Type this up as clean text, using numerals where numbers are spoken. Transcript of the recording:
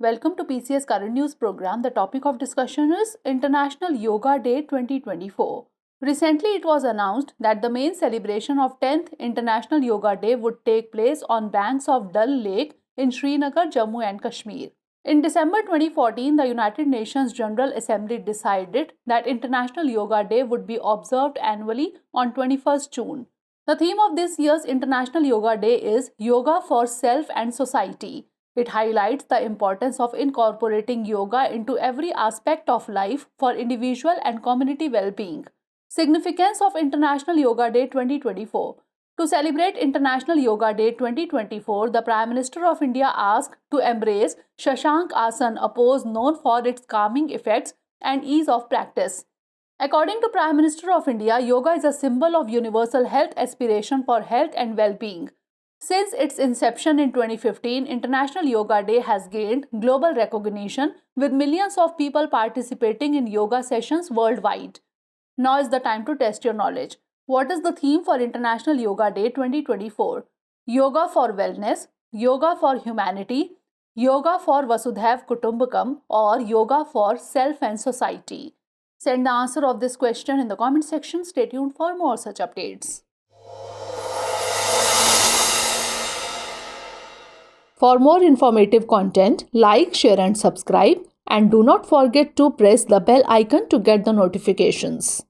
Welcome to PCS Current News Program. The topic of discussion is International Yoga Day 2024. Recently, it was announced that the main celebration of 10th International Yoga Day would take place on banks of Dal Lake in Srinagar, Jammu and Kashmir. In December 2014, the United Nations General Assembly decided that International Yoga Day would be observed annually on 21st June. The theme of this year's International Yoga Day is Yoga for Self and Society. It highlights the importance of incorporating yoga into every aspect of life for individual and community well-being. Significance of International Yoga Day 2024. To celebrate International Yoga Day 2024, the Prime Minister of India asked to embrace Shashank Asan, a pose known for its calming effects and ease of practice. According to Prime Minister of India, yoga is a symbol of universal health aspiration for health and well-being. Since its inception in 2015, International Yoga Day has gained global recognition with millions of people participating in yoga sessions worldwide. Now is the time to test your knowledge. What is the theme for International Yoga Day 2024? Yoga for Wellness, Yoga for Humanity, Yoga for Vasudhaiv Kutumbakam, or Yoga for Self and Society? Send the answer of this question in the comment section. Stay tuned for more such updates. For more informative content, like, share and subscribe, and do not forget to press the bell icon to get the notifications.